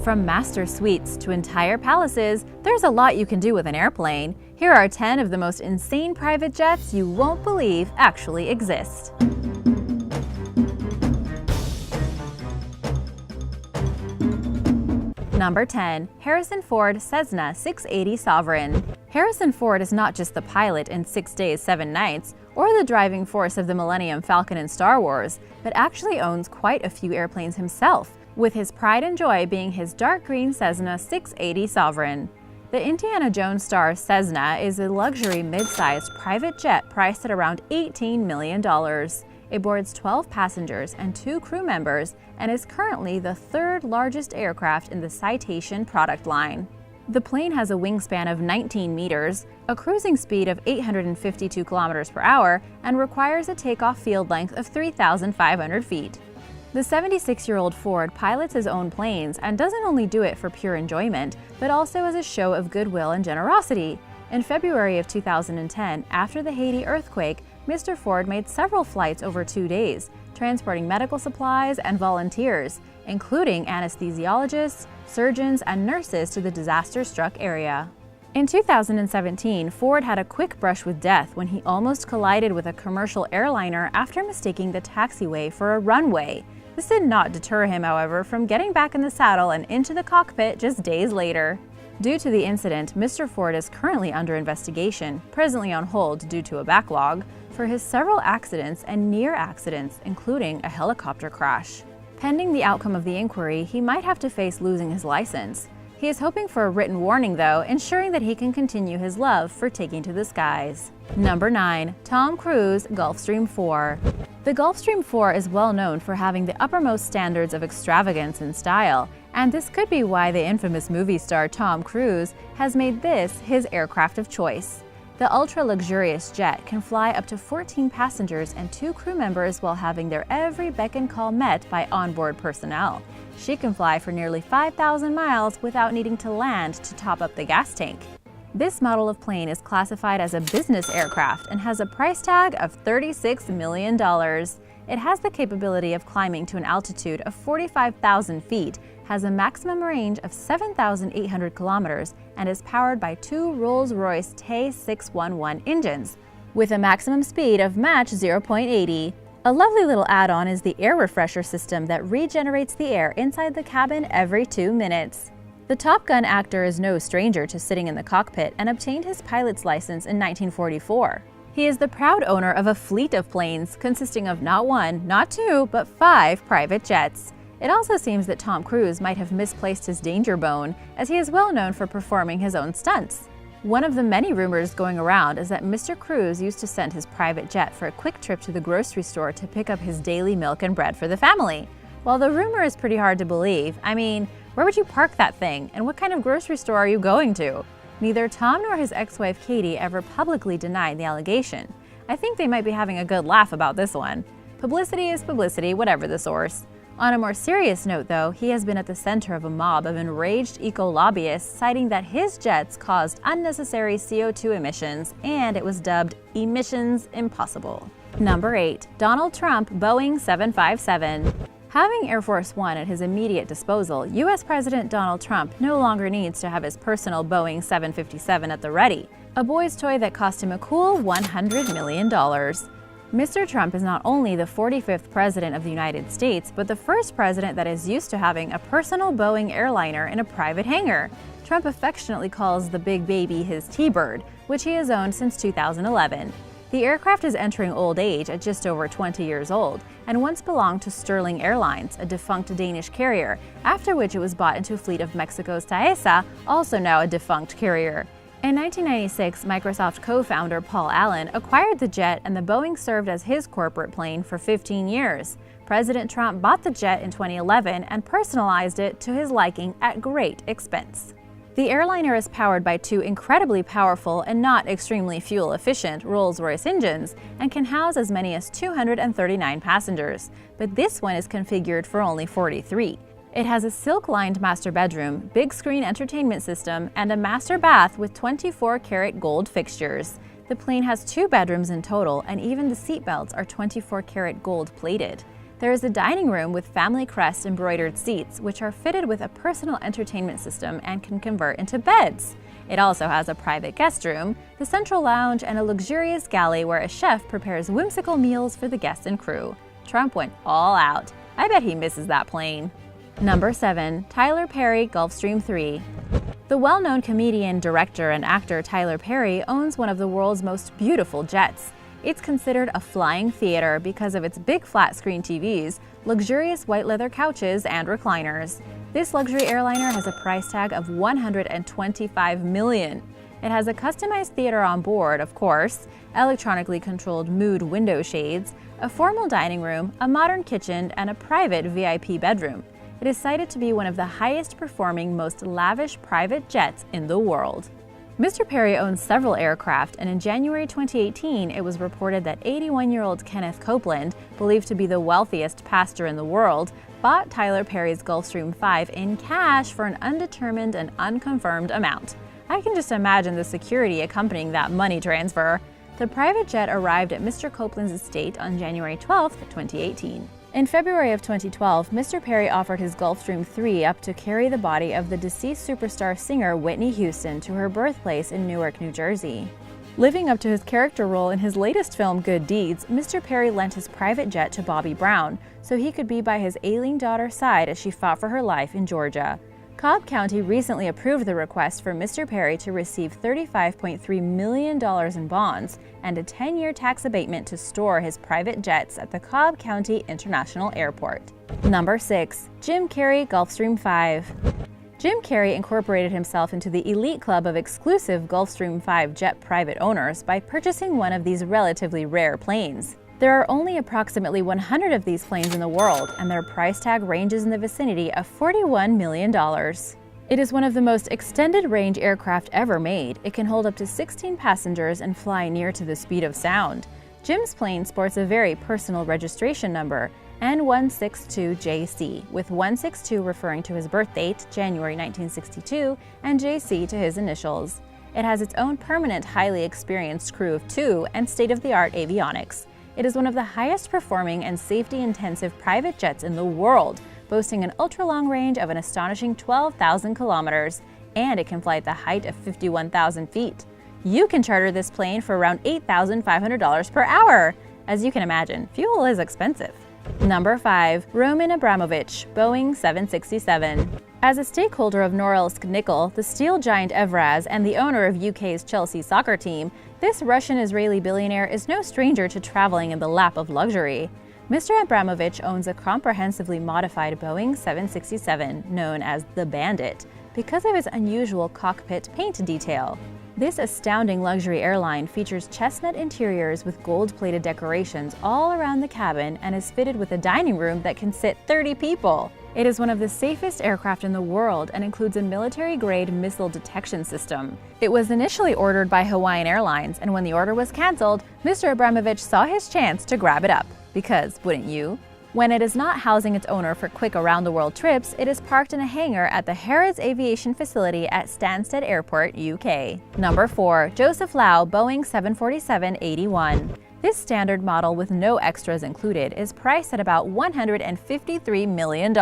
From master suites to entire palaces, there's a lot you can do with an airplane. Here are 10 of the most insane private jets you won't believe actually exist. Number 10. Harrison Ford Cessna 680 Sovereign. Harrison Ford is not just the pilot in 6 Days, 7 Nights, or the driving force of the Millennium Falcon in Star Wars, but actually owns quite a few airplanes himself, with his pride and joy being his dark green Cessna 680 Sovereign. The Indiana Jones star Cessna is a luxury mid-sized private jet priced at around $18 million. It boards 12 passengers and 2 crew members and is currently the 3rd largest aircraft in the Citation product line. The plane has a wingspan of 19 meters, a cruising speed of 852 kilometers per hour, and requires a takeoff field length of 3,500 feet. The 76-year-old Ford pilots his own planes and doesn't only do it for pure enjoyment, but also as a show of goodwill and generosity. In February of 2010, after the Haiti earthquake, Mr. Ford made several flights over 2 days, transporting medical supplies and volunteers, including anesthesiologists, surgeons, and nurses to the disaster-struck area. In 2017, Ford had a quick brush with death when he almost collided with a commercial airliner after mistaking the taxiway for a runway. This did not deter him, however, from getting back in the saddle and into the cockpit just days later. Due to the incident, Mr. Ford is currently under investigation, presently on hold due to a backlog, for his several accidents and near accidents, including a helicopter crash. Pending the outcome of the inquiry, he might have to face losing his license. He is hoping for a written warning, though, ensuring that he can continue his love for taking to the skies. Number 9. Tom Cruise Gulfstream IV. The Gulfstream IV is well known for having the uppermost standards of extravagance and style, and this could be why the infamous movie star Tom Cruise has made this his aircraft of choice. The ultra-luxurious jet can fly up to 14 passengers and 2 crew members while having their every beck and call met by onboard personnel. She can fly for nearly 5,000 miles without needing to land to top up the gas tank. This model of plane is classified as a business aircraft and has a price tag of $36 million. It has the capability of climbing to an altitude of 45,000 feet, has a maximum range of 7,800 kilometers, and is powered by 2 Rolls-Royce T611 engines, with a maximum speed of Mach 0.80. A lovely little add-on is the air refresher system that regenerates the air inside the cabin every 2 minutes. The Top Gun actor is no stranger to sitting in the cockpit and obtained his pilot's license in 1944. He is the proud owner of a fleet of planes consisting of not 1, not 2, but 5 private jets. It also seems that Tom Cruise might have misplaced his danger bone, as he is well known for performing his own stunts. One of the many rumors going around is that Mr. Cruise used to send his private jet for a quick trip to the grocery store to pick up his daily milk and bread for the family. While the rumor is pretty hard to believe, I mean, where would you park that thing, and what kind of grocery store are you going to? Neither Tom nor his ex-wife Katie ever publicly denied the allegation. I think they might be having a good laugh about this one. Publicity is publicity, whatever the source. On a more serious note, though, he has been at the center of a mob of enraged eco-lobbyists citing that his jets caused unnecessary CO2 emissions, and it was dubbed Emissions Impossible. Number 8. Donald Trump Boeing 757. Having Air Force One at his immediate disposal, U.S. President Donald Trump no longer needs to have his personal Boeing 757 at the ready, a boy's toy that cost him a cool $100 million. Mr. Trump is not only the 45th President of the United States, but the first president that is used to having a personal Boeing airliner in a private hangar. Trump affectionately calls the big baby his T-Bird, which he has owned since 2011. The aircraft is entering old age at just over 20 years old, and once belonged to Sterling Airlines, a defunct Danish carrier, after which it was bought into a fleet of Mexico's Taesa, also now a defunct carrier. In 1996, Microsoft co-founder Paul Allen acquired the jet, and the Boeing served as his corporate plane for 15 years. President Trump bought the jet in 2011 and personalized it to his liking at great expense. The airliner is powered by 2 incredibly powerful and not extremely fuel-efficient Rolls-Royce engines and can house as many as 239 passengers, but this one is configured for only 43. It has a silk-lined master bedroom, big-screen entertainment system, and a master bath with 24-karat gold fixtures. The plane has 2 bedrooms in total, and even the seatbelts are 24-karat gold-plated. There is a dining room with family crest embroidered seats, which are fitted with a personal entertainment system and can convert into beds. It also has a private guest room, the central lounge, and a luxurious galley where a chef prepares whimsical meals for the guests and crew. Trump went all out. I bet he misses that plane. Number 7. Tyler Perry Gulfstream III. The well-known comedian, director, and actor Tyler Perry owns one of the world's most beautiful jets. It's considered a flying theater because of its big flat-screen TVs, luxurious white leather couches, and recliners. This luxury airliner has a price tag of $125 million. It has a customized theater on board, of course, electronically controlled mood window shades, a formal dining room, a modern kitchen, and a private VIP bedroom. It is cited to be one of the highest-performing, most lavish private jets in the world. Mr. Perry owns several aircraft, and in January 2018, it was reported that 81-year-old Kenneth Copeland, believed to be the wealthiest pastor in the world, bought Tyler Perry's Gulfstream V in cash for an undetermined and unconfirmed amount. I can just imagine the security accompanying that money transfer. The private jet arrived at Mr. Copeland's estate on January 12, 2018. In February of 2012, Mr. Perry offered his Gulfstream III up to carry the body of the deceased superstar singer Whitney Houston to her birthplace in Newark, New Jersey. Living up to his character role in his latest film, Good Deeds, Mr. Perry lent his private jet to Bobby Brown so he could be by his ailing daughter's side as she fought for her life in Georgia. Cobb County recently approved the request for Mr. Perry to receive $35.3 million in bonds and a 10-year tax abatement to store his private jets at the Cobb County International Airport. Number 6. Jim Carrey Gulfstream V. Jim Carrey incorporated himself into the elite club of exclusive Gulfstream V jet private owners by purchasing one of these relatively rare planes. There are only approximately 100 of these planes in the world, and their price tag ranges in the vicinity of $41 million. It is one of the most extended-range aircraft ever made. It can hold up to 16 passengers and fly near to the speed of sound. Jim's plane sports a very personal registration number, N162JC, with 162 referring to his birth date, January 1962, and JC to his initials. It has its own permanent, highly experienced crew of 2 and state-of-the-art avionics. It is one of the highest-performing and safety-intensive private jets in the world, boasting an ultra-long range of an astonishing 12,000 kilometers, and it can fly at the height of 51,000 feet. You can charter this plane for around $8,500 per hour. As you can imagine, fuel is expensive. Number 5. Roman Abramovich, Boeing 767. As a stakeholder of Norilsk Nickel, the steel giant Evraz, and the owner of UK's Chelsea soccer team, this Russian-Israeli billionaire is no stranger to traveling in the lap of luxury. Mr. Abramovich owns a comprehensively modified Boeing 767, known as the Bandit, because of its unusual cockpit paint detail. This astounding luxury airline features chestnut interiors with gold-plated decorations all around the cabin and is fitted with a dining room that can sit 30 people. It is one of the safest aircraft in the world and includes a military-grade missile detection system. It was initially ordered by Hawaiian Airlines, and when the order was canceled, Mr. Abramovich saw his chance to grab it up. Because, wouldn't you? When it is not housing its owner for quick around-the-world trips, it is parked in a hangar at the Harrods Aviation Facility at Stansted Airport, UK. Number 4. Joseph Lau Boeing 747-81. This standard model with no extras included is priced at about $153 million.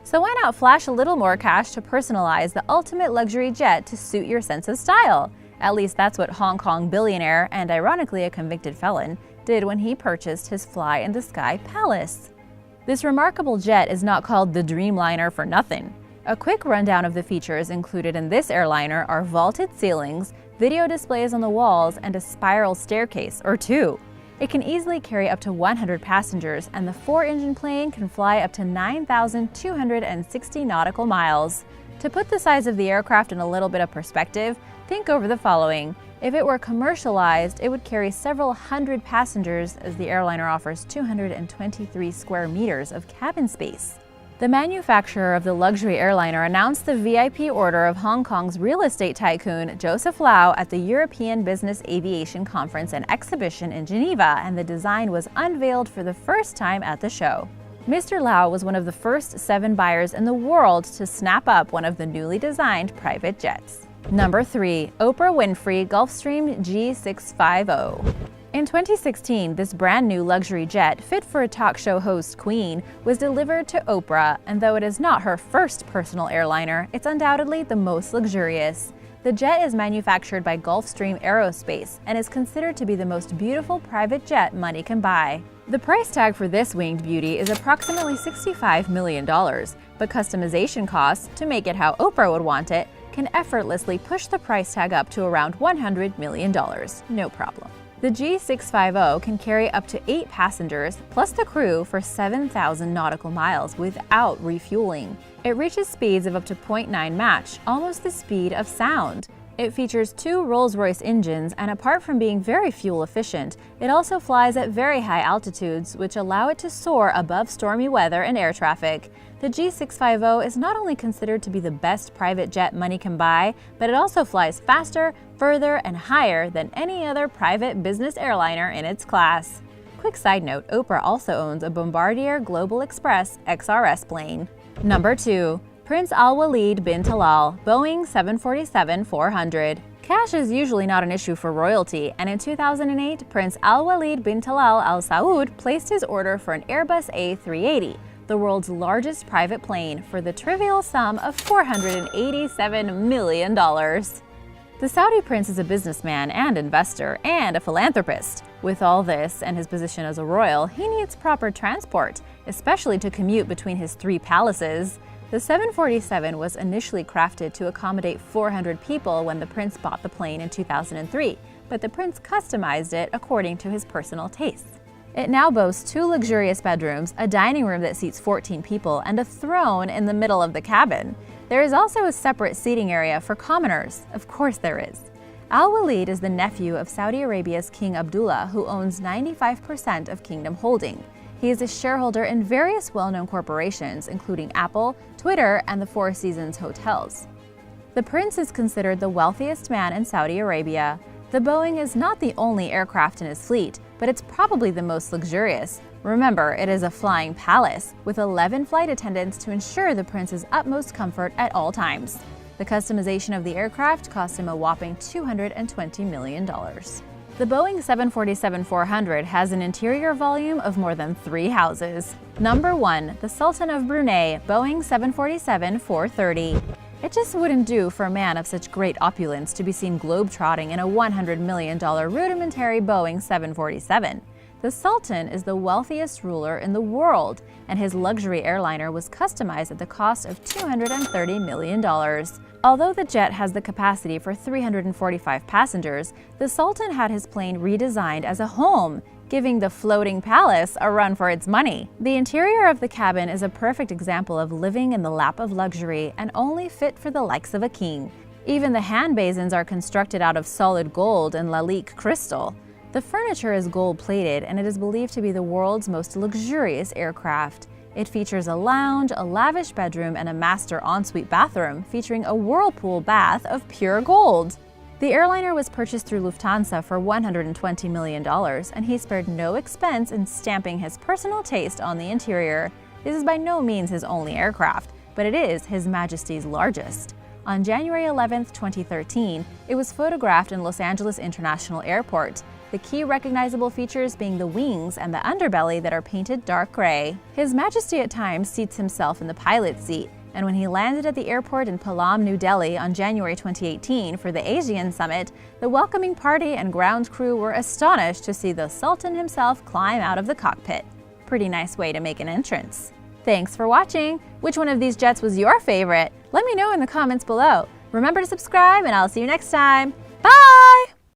So why not flash a little more cash to personalize the ultimate luxury jet to suit your sense of style? At least that's what Hong Kong billionaire, and ironically a convicted felon, did when he purchased his fly-in-the-sky palace. This remarkable jet is not called the Dreamliner for nothing. A quick rundown of the features included in this airliner are vaulted ceilings, video displays on the walls, and a spiral staircase, or 2. It can easily carry up to 100 passengers, and the 4-engine plane can fly up to 9,260 nautical miles. To put the size of the aircraft in a little bit of perspective, think over the following. If it were commercialized, it would carry several hundred passengers, as the airliner offers 223 square meters of cabin space. The manufacturer of the luxury airliner announced the VIP order of Hong Kong's real estate tycoon Joseph Lau at the European Business Aviation Conference and Exhibition in Geneva, and the design was unveiled for the first time at the show. Mr. Lau was one of the first 7 buyers in the world to snap up one of the newly designed private jets. Number 3. Oprah Winfrey Gulfstream G650. In 2016, this brand new luxury jet, fit for a talk show host queen, was delivered to Oprah, and though it is not her first personal airliner, it's undoubtedly the most luxurious. The jet is manufactured by Gulfstream Aerospace and is considered to be the most beautiful private jet money can buy. The price tag for this winged beauty is approximately $65 million, but customization costs, to make it how Oprah would want it, can effortlessly push the price tag up to around $100 million. No problem. The G650 can carry up to 8 passengers plus the crew for 7,000 nautical miles without refueling. It reaches speeds of up to 0.9 Mach, almost the speed of sound. It features 2 Rolls-Royce engines, and apart from being very fuel efficient, it also flies at very high altitudes, which allow it to soar above stormy weather and air traffic. The G650 is not only considered to be the best private jet money can buy, but it also flies faster, further, and higher than any other private business airliner in its class. Quick side note, Oprah also owns a Bombardier Global Express XRS plane. Number 2. Prince Al-Walid bin Talal, Boeing 747-400. Cash is usually not an issue for royalty, and in 2008, Prince Al-Walid bin Talal Al Saud placed his order for an Airbus A380, the world's largest private plane, for the trivial sum of $487 million. The Saudi prince is a businessman and investor and a philanthropist. With all this and his position as a royal, he needs proper transport, especially to commute between his 3 palaces. The 747 was initially crafted to accommodate 400 people when the prince bought the plane in 2003, but the prince customized it according to his personal tastes. It now boasts 2 luxurious bedrooms, a dining room that seats 14 people, and a throne in the middle of the cabin. There is also a separate seating area for commoners. Of course there is. Al-Walid is the nephew of Saudi Arabia's King Abdullah, who owns 95% of Kingdom Holding. He is a shareholder in various well-known corporations, including Apple, Twitter, and the Four Seasons hotels. The prince is considered the wealthiest man in Saudi Arabia. The Boeing is not the only aircraft in his fleet, but it's probably the most luxurious. Remember, it is a flying palace, with 11 flight attendants to ensure the prince's utmost comfort at all times. The customization of the aircraft cost him a whopping $220 million. The Boeing 747-400 has an interior volume of more than 3 houses. Number 1. The Sultan of Brunei, Boeing 747-430. It just wouldn't do for a man of such great opulence to be seen globetrotting in a $100 million rudimentary Boeing 747. The Sultan is the wealthiest ruler in the world, and his luxury airliner was customized at the cost of $230 million. Although the jet has the capacity for 345 passengers, the Sultan had his plane redesigned as a home, giving the floating palace a run for its money. The interior of the cabin is a perfect example of living in the lap of luxury and only fit for the likes of a king. Even the hand basins are constructed out of solid gold and Lalique crystal. The furniture is gold-plated, and it is believed to be the world's most luxurious aircraft. It features a lounge, a lavish bedroom, and a master ensuite bathroom featuring a whirlpool bath of pure gold. The airliner was purchased through Lufthansa for $120 million, and he spared no expense in stamping his personal taste on the interior. This is by no means his only aircraft, but it is His Majesty's largest. On January 11, 2013, it was photographed in Los Angeles International Airport, the key recognizable features being the wings and the underbelly that are painted dark gray. His Majesty at times seats himself in the pilot's seat, and when he landed at the airport in Palam, New Delhi on January 2018 for the ASEAN Summit, the welcoming party and ground crew were astonished to see the Sultan himself climb out of the cockpit. Pretty nice way to make an entrance. Thanks for watching! Which one of these jets was your favorite? Let me know in the comments below. Remember to subscribe, and I'll see you next time. Bye!